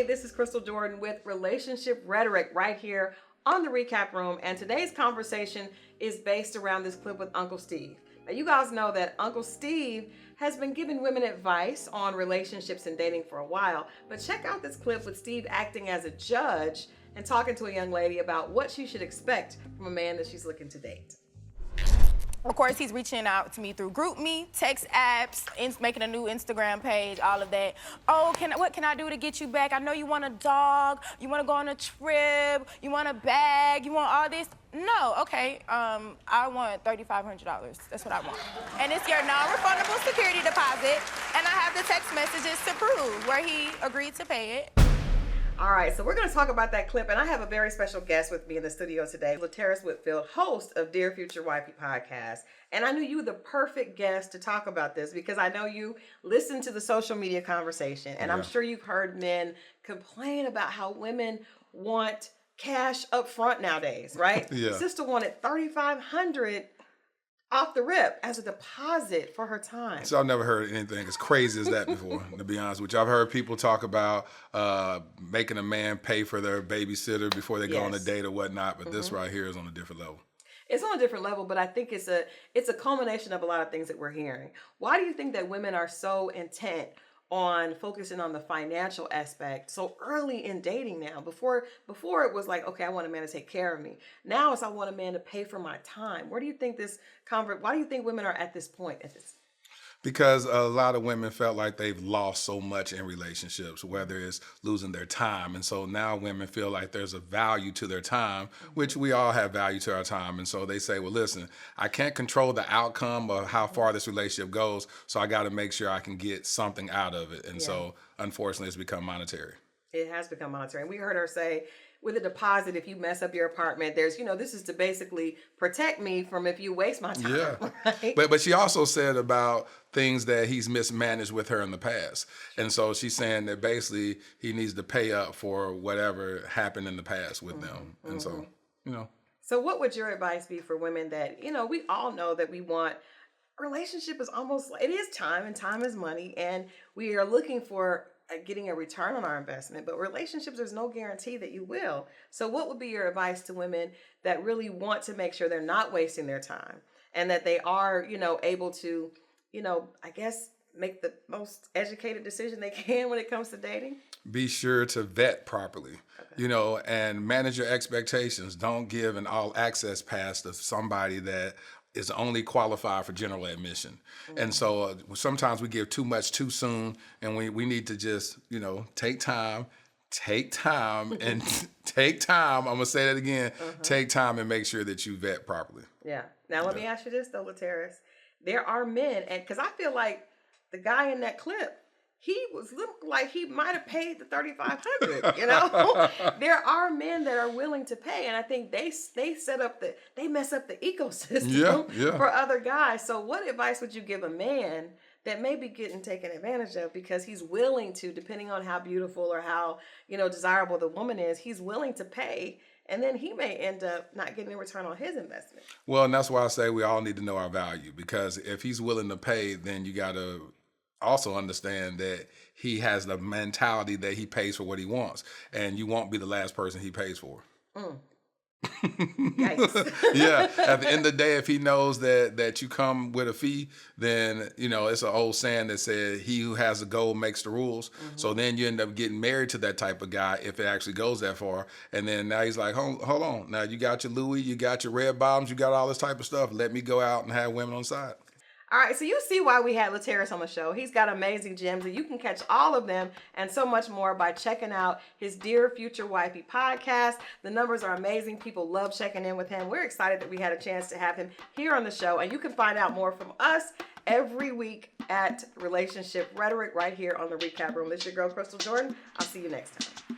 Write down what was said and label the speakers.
Speaker 1: this is Christal Jordan with Relationship Rhetoric right here on the Recap Room. And today's conversation is based around this clip with Uncle Steve. Now, you guys know that Uncle Steve has been giving women advice on relationships and dating for a while. But check out this clip with Steve acting as a judge and talking to a young lady about what she should expect from a man that she's looking to date.
Speaker 2: Of course, he's reaching out to me through GroupMe, text apps, making a new Instagram page, all of that. Oh, what can I do to get you back? I know you want a dog, you want to go on a trip, you want a bag, you want all this. No, okay, I want $3,500. That's what I want. And it's your non-refundable security deposit, and I have the text messages to prove where he agreed to pay it.
Speaker 1: All right, so we're going to talk about that clip, and I have a very special guest with me in the studio today, Laterras Whitfield, host of Dear Future Wifey podcast. And I knew you were the perfect guest to talk about this because I know you listen to the social media conversation, and I'm sure you've heard men complain about how women want cash up front nowadays, right?
Speaker 3: Yeah.
Speaker 1: Sister wanted $3,500 off the rip as a deposit for her time.
Speaker 3: So I've never heard anything as crazy as that before, to be honest with you. I've heard people talk about making a man pay for their babysitter before they go on a date or whatnot, but this right here is on a different level.
Speaker 1: It's on a different level, but I think it's a culmination of a lot of things that we're hearing. Why do you think that women are so intent on focusing on the financial aspect so early in dating now? Before it was like, okay, I want a man to take care of me. Now it's I want a man to pay for my time. Where do you think why do you think women are at this point?
Speaker 3: Because a lot of women felt like they've lost so much in relationships, whether it's losing their time. And so now women feel like there's a value to their time, which we all have value to our time. And so they say, well, listen, I can't control the outcome of how far this relationship goes, so I got to make sure I can get something out of it. And so unfortunately, it's become monetary. It
Speaker 1: has become monetary. And we heard her say, with a deposit, if you mess up your apartment, there's, this is to basically protect me from if you waste my time.
Speaker 3: Yeah.
Speaker 1: Right?
Speaker 3: But she also said about things that he's mismanaged with her in the past. And so she's saying that basically he needs to pay up for whatever happened in the past with them. And so,
Speaker 1: So what would your advice be for women that, we all know that we want a relationship is almost, it is time and time is money. And we are looking for getting a return on our investment, but relationships, there's no guarantee that you will. So what would be your advice to women that really want to make sure they're not wasting their time and that they are, able to, I guess, make the most educated decision they can when it comes to dating?
Speaker 3: Be sure to vet properly, and manage your expectations. Don't give an all access pass to somebody that is only qualified for general admission. And so sometimes we give too much too soon, and we need to just, take time, and take time. I'm gonna say that again, take time and make sure that you vet properly.
Speaker 1: Yeah. Now let me ask you this though, Laterras. There are men, and because I feel like the guy in that clip, he looked like he might have paid the $3,500. There are men that are willing to pay, and I think they mess up the ecosystem for other guys. So what advice would you give a man that may be getting taken advantage of because he's willing to, depending on how beautiful or how desirable the woman is, he's willing to pay, and then he may end up not getting a return on his investment?
Speaker 3: Well, and that's why I say we all need to know our value, because if he's willing to pay, then you got to also understand that he has the mentality that he pays for what he wants, and you won't be the last person he pays for.
Speaker 1: Yikes.
Speaker 3: Yeah. At the end of the day, if he knows that you come with a fee, then, it's an old saying that said, he who has the gold makes the rules. So then you end up getting married to that type of guy if it actually goes that far. And then now he's like, hold on. Now you got your Louis, you got your red bottoms, you got all this type of stuff. Let me go out and have women on the side.
Speaker 1: All right, so you see why we had Laterras on the show. He's got amazing gems, and you can catch all of them and so much more by checking out his Dear Future Wifey podcast. The numbers are amazing. People love checking in with him. We're excited that we had a chance to have him here on the show, and you can find out more from us every week at Relationship Rhetoric right here on the Recap Room. This is your girl, Christal Jordan. I'll see you next time.